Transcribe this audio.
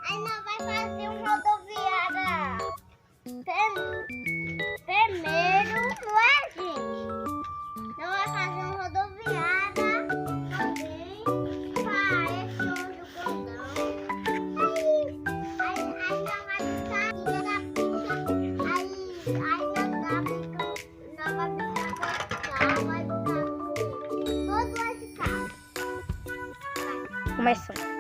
Aí nós vai fazer um rodoviária. Primeiro, não é, gente? Nós vai fazer um rodoviária também para esse outro condão. Aí nós vai ficar na pista. Aí nós vai ficar com esse carro, vai ficar com todo esse carro. Começando.